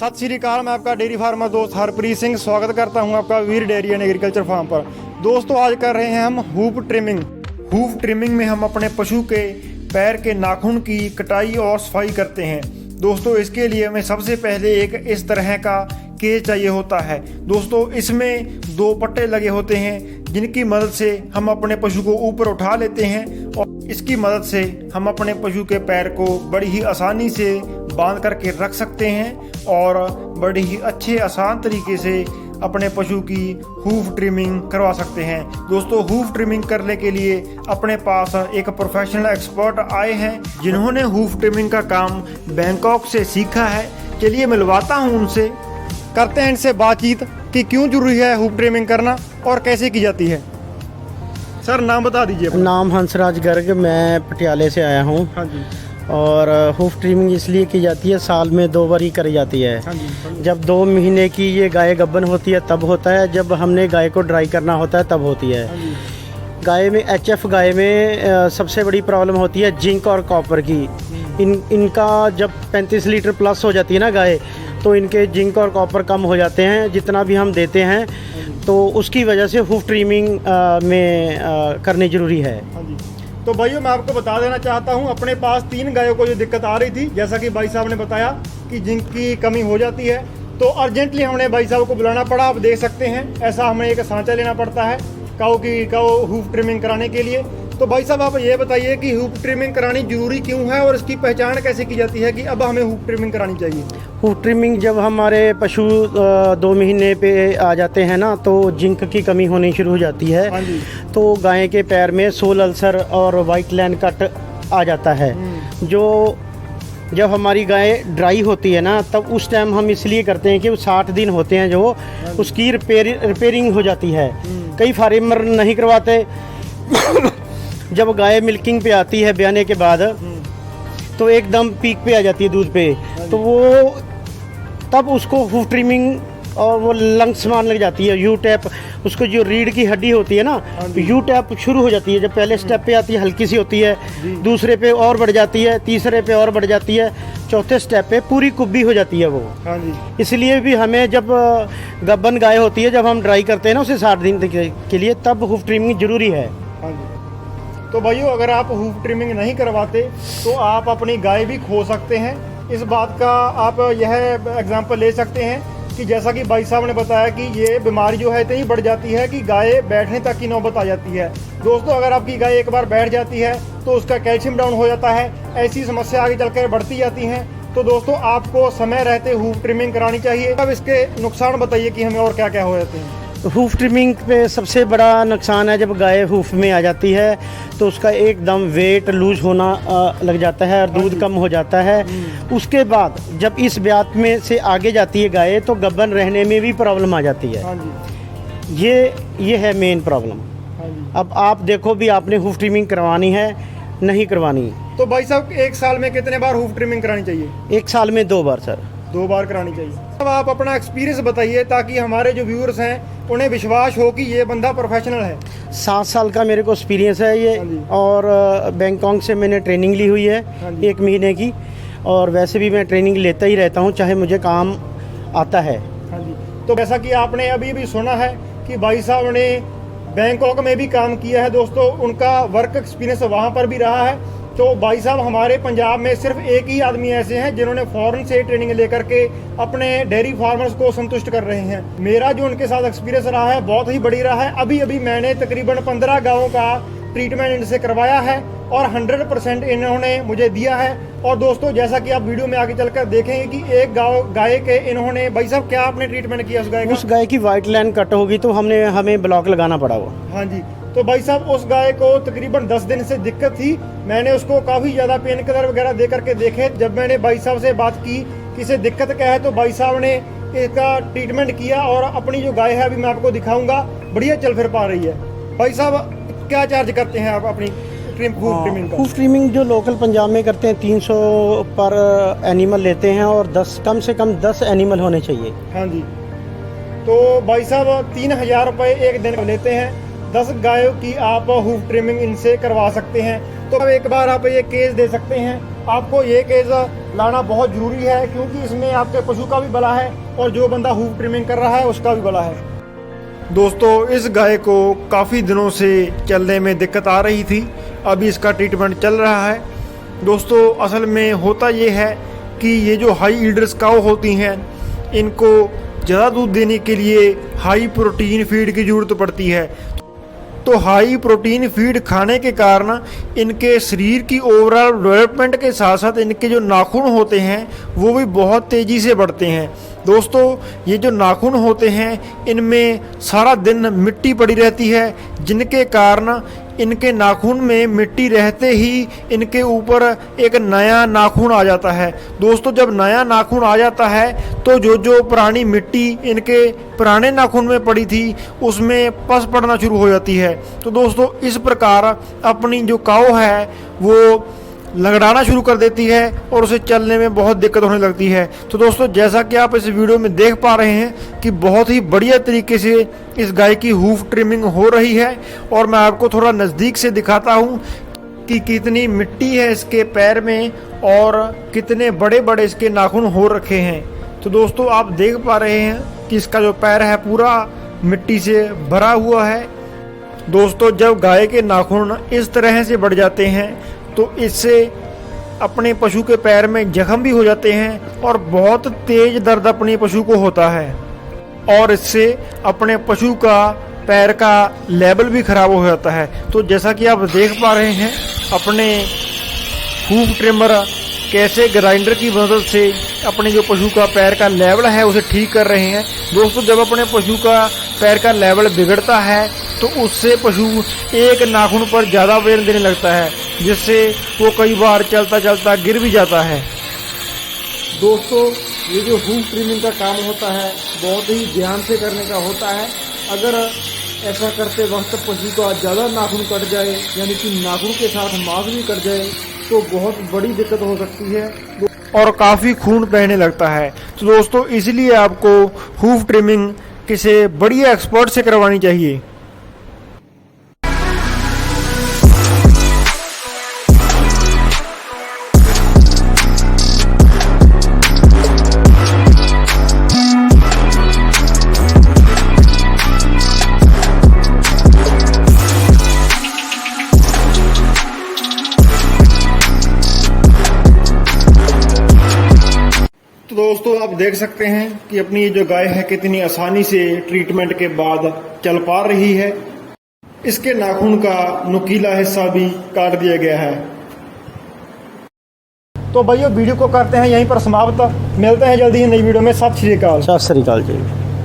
सत श्री अकाल। मैं आपका डेयरी फार्मर दोस्त हरप्रीत सिंह स्वागत करता हूं आपका वीर डेयरी एंड एग्रीकल्चर फार्म पर। दोस्तों आज कर रहे हैं हम हूफ ट्रिमिंग। हूफ ट्रिमिंग में हम अपने पशु के पैर के नाखून की कटाई और सफाई करते हैं। दोस्तों इसके लिए हमें सबसे पहले एक इस तरह का केज चाहिए होता है। दोस्तों इसमें 2 पट्टे लगे होते हैं जिनकी मदद से हम अपने पशु को ऊपर उठा लेते हैं और इसकी मदद से हम अपने पशु के पैर को बड़ी ही आसानी से बांध करके रख सकते हैं और बड़ी ही अच्छे आसान तरीके से अपने पशु की हूफ ट्रिमिंग करवा सकते हैं। दोस्तों हूफ ट्रिमिंग करने के लिए अपने पास एक प्रोफेशनल एक्सपर्ट आए हैं जिन्होंने हूफ ट्रिमिंग का काम बैंकॉक से सीखा है। चलिए मिलवाता हूं उनसे, करते हैं इनसे बातचीत कि क्यों जरूरी है हूफ ट्रिमिंग करना और कैसे की जाती है। सर नाम बता दीजिए। नाम हंसराज गर्ग, मैं पटियाले से आया हूँ। हाँ जी। और हूफ ट्रिमिंग इसलिए की जाती है, साल में 2 बार ही करी जाती है। हाँ जी। जब 2 महीने की ये गाय गब्बन होती है तब होता है, जब हमने गाय को ड्राई करना होता है तब होती है। गाय में HF गाय में सबसे बड़ी प्रॉब्लम होती है जिंक और कॉपर की। इनका जब 35 लीटर प्लस हो जाती है ना गाय, तो इनके जिंक और कॉपर कम हो जाते हैं जितना भी हम देते हैं, तो उसकी वजह से हूफ ट्रिमिंग में करनी ज़रूरी है। हाँ जी। तो भाइयों मैं आपको बता देना चाहता हूँ, अपने पास 3 गायों को जो दिक्कत आ रही थी, जैसा कि भाई साहब ने बताया कि जिंक की कमी हो जाती है, तो अर्जेंटली हमने भाई साहब को बुलाना पड़ा। आप देख सकते हैं ऐसा हमें एक सांचा लेना पड़ता है काऊ हूफ ट्रिमिंग कराने के लिए। तो भाई साहब आप ये बताइए कि हूफ ट्रिमिंग करानी जरूरी क्यों है और इसकी पहचान कैसे की जाती है कि अब हमें हूफ ट्रिमिंग करानी चाहिए। हूफ ट्रिमिंग जब हमारे पशु 2 महीने पे आ जाते हैं ना, तो जिंक की कमी होनी शुरू हो जाती है। हाँ जी। तो गाय के पैर में सोल अल्सर और वाइट लाइन कट आ जाता है। जो जब हमारी गाय ड्राई होती है ना, तब उस टाइम हम इसलिए करते हैं कि वो 60 दिन होते हैं जो उसकी रिपेयरिंग हो जाती है। कई फार्मर नहीं करवाते। जब गाय मिल्किंग पे आती है ब्याने के बाद, तो एकदम पीक पे आ जाती है दूध पे, तो वो तब उसको हूफ ट्रिमिंग और वो लंग्स मान लग जाती है। यू टैप, उसको जो रीढ़ की हड्डी होती है ना, यू टैप शुरू हो जाती है। जब पहले स्टेप पे आती है हल्की सी होती है, दूसरे पे और बढ़ जाती है, तीसरे पे और बढ़ जाती है, चौथे स्टेप पे पूरी कुब्बी हो जाती है वो। हाँ जी। इसलिए भी हमें जब गब्बन गाय होती है, जब हम ड्राई करते हैं ना उसे 60 दिन के लिए, तब हूफ ट्रिमिंग जरूरी है। हाँ जी। तो भाइयों अगर आप हूफ ट्रिमिंग नहीं करवाते तो आप अपनी गाय भी खो सकते हैं। इस बात का आप यह एग्जांपल ले सकते हैं कि जैसा कि भाई साहब ने बताया कि ये बीमारी जो है इतनी बढ़ जाती है कि गाय बैठने तक की नौबत आ जाती है। दोस्तों अगर आपकी गाय एक बार बैठ जाती है तो उसका कैल्शियम डाउन हो जाता है, ऐसी समस्या आगे चलकर बढ़ती जाती हैं। तो दोस्तों आपको समय रहते हूफ ट्रिमिंग करानी चाहिए। अब इसके नुकसान बताइए कि हमें और क्या क्या हो जाते हैं। हूफ ट्रिमिंग पे सबसे बड़ा नुकसान है, जब गाय हूफ में आ जाती है तो उसका एकदम वेट लूज होना लग जाता है और दूध कम हो जाता है। उसके बाद जब इस ब्यात में से आगे जाती है गाय, तो गब्बन रहने में भी प्रॉब्लम आ जाती है। हाँ जी। ये है मेन प्रॉब्लम। हाँ जी। अब आप देखो भी आपने हूफ ट्रिमिंग करवानी है नहीं करवानी। तो भाई साहब 1 साल में कितने बार हूफ ट्रिमिंग करानी चाहिए। 1 साल में 2 बार सर। 2 बार करानी चाहिए। अब आप अपना एक्सपीरियंस बताइए ताकि हमारे जो व्यूअर्स हैं उन्हें विश्वास हो कि ये बंदा प्रोफेशनल है। 7 साल का मेरे को एक्सपीरियंस है ये। हाँ जी। और बैंकॉक से मैंने ट्रेनिंग ली हुई है हाँ जी। 1 महीने की, और वैसे भी मैं ट्रेनिंग लेता ही रहता हूँ चाहे मुझे काम आता है। हाँ जी। तो जैसा कि आपने अभी भी सुना है कि भाई साहब ने बैंकॉक में भी काम किया है। दोस्तों उनका वर्क एक्सपीरियंस वहाँ पर भी रहा है। तो भाई साहब हमारे पंजाब में सिर्फ एक ही आदमी ऐसे हैं जिन्होंने फॉरेन से ट्रेनिंग लेकर के अपने डेयरी फार्मर्स को संतुष्ट कर रहे हैं। मेरा जो उनके साथ एक्सपीरियंस रहा है बहुत ही बड़ी रहा है। अभी मैंने तकरीबन 15 गाँवों का ट्रीटमेंट इनसे करवाया है और 100% इन्होंने मुझे दिया है। और दोस्तों जैसा कि आप वीडियो में आगे चलकर देखेंगे कि एक गाय के इन्होंने, भाई साहब क्या आपने ट्रीटमेंट किया उस गाय का? उस गाय की वाइट लाइन कट होगी तो हमें ब्लॉक लगाना पड़ा वो। हाँ जी। तो भाई साहब उस गाय को तकरीबन 10 दिन से दिक्कत थी। मैंने उसको काफ़ी ज़्यादा पेन किलर वगैरह दे करके देखे। जब मैंने भाई साहब से बात की कि इसे दिक्कत क्या है, तो भाई साहब ने इसका ट्रीटमेंट किया और अपनी जो गाय है अभी मैं आपको दिखाऊंगा, बढ़िया चल फिर पा रही है। भाई साहब क्या चार्ज करते हैं आप अपनी हूफ ट्रिमिंग का? हूफ ट्रिमिंग जो लोकल पंजाब में करते हैं 300 पर एनिमल लेते हैं, और 10 कम से कम 10 एनिमल होने चाहिए। हाँ जी। तो भाई साहब 3000 रुपये एक दिन लेते हैं। 10 गायों की आप हूफ ट्रिमिंग इनसे करवा सकते हैं। तो अब एक बार आप ये केस दे सकते हैं आपको ये केज लाना बहुत ज़रूरी है, क्योंकि इसमें आपके पशु का भी भला है और जो बंदा हूफ ट्रिमिंग कर रहा है उसका भी भला है। दोस्तों, इस गाय को काफ़ी दिनों से चलने में दिक्कत आ रही थी, अभी इसका ट्रीटमेंट चल रहा है। दोस्तों, असल में होता ये है कि ये जो हाई ईल्डर्स काऊ होती हैं, इनको ज़्यादा दूध देने के लिए हाई प्रोटीन फीड की ज़रूरत पड़ती है। तो हाई प्रोटीन फीड खाने के कारण इनके शरीर की ओवरऑल डेवलपमेंट के साथ साथ इनके जो नाखून होते हैं वो भी बहुत तेज़ी से बढ़ते हैं। दोस्तों, ये जो नाखून होते हैं इनमें सारा दिन मिट्टी पड़ी रहती है, जिनके कारण इनके नाखून में मिट्टी रहते ही इनके ऊपर एक नया नाखून आ जाता है। दोस्तों, जब नया नाखून आ जाता है तो जो पुरानी मिट्टी इनके पुराने नाखून में पड़ी थी उसमें पस पड़ना शुरू हो जाती है। तो दोस्तों, इस प्रकार अपनी जो काऊ है वो लंगड़ाना शुरू कर देती है और उसे चलने में बहुत दिक्कत होने लगती है। तो दोस्तों, जैसा कि आप इस वीडियो में देख पा रहे हैं कि बहुत ही बढ़िया तरीके से इस गाय की हूफ ट्रिमिंग हो रही है, और मैं आपको थोड़ा नज़दीक से दिखाता हूं कि कितनी मिट्टी है इसके पैर में और कितने बड़े बड़े इसके नाखून हो रखे हैं। तो दोस्तों, आप देख पा रहे हैं कि इसका जो पैर है पूरा मिट्टी से भरा हुआ है। दोस्तों, जब गाय के नाखून इस तरह से बढ़ जाते हैं तो इससे अपने पशु के पैर में जख्म भी हो जाते हैं और बहुत तेज दर्द अपने पशु को होता है, और इससे अपने पशु का पैर का लेवल भी खराब हो जाता है। तो जैसा कि आप देख पा रहे हैं अपने हूफ ट्रिमर कैसे ग्राइंडर की मदद से अपने जो पशु का पैर का लेवल है उसे ठीक कर रहे हैं। दोस्तों, जब अपने पशु का पैर का लेवल बिगड़ता है तो उससे पशु एक नाखून पर ज़्यादा वजन देने लगता है, जिससे वो कई बार चलता चलता गिर भी जाता है। दोस्तों, ये जो हूफ ट्रिमिंग का काम होता है बहुत ही ध्यान से करने का होता है। अगर ऐसा करते वक्त पशु का ज़्यादा नाखून कट जाए, यानी कि नाखून के साथ मांस भी कट जाए, तो बहुत बड़ी दिक्कत हो सकती है और काफ़ी खून बहने लगता है। तो दोस्तों, इसलिए आपको हूफ ट्रिमिंग किसी बढ़िया एक्सपर्ट से करवानी चाहिए। तो दोस्तों, आप देख सकते हैं कि अपनी ये जो गाय है कितनी आसानी से ट्रीटमेंट के बाद चल पा रही है। इसके नाखून का नुकीला हिस्सा भी काट दिया गया है। तो भाइयों, वीडियो को करते हैं यहीं पर समाप्त। मिलते हैं जल्दी ही नई वीडियो में। सत श्री अकाल। सत श्री अकाल जी।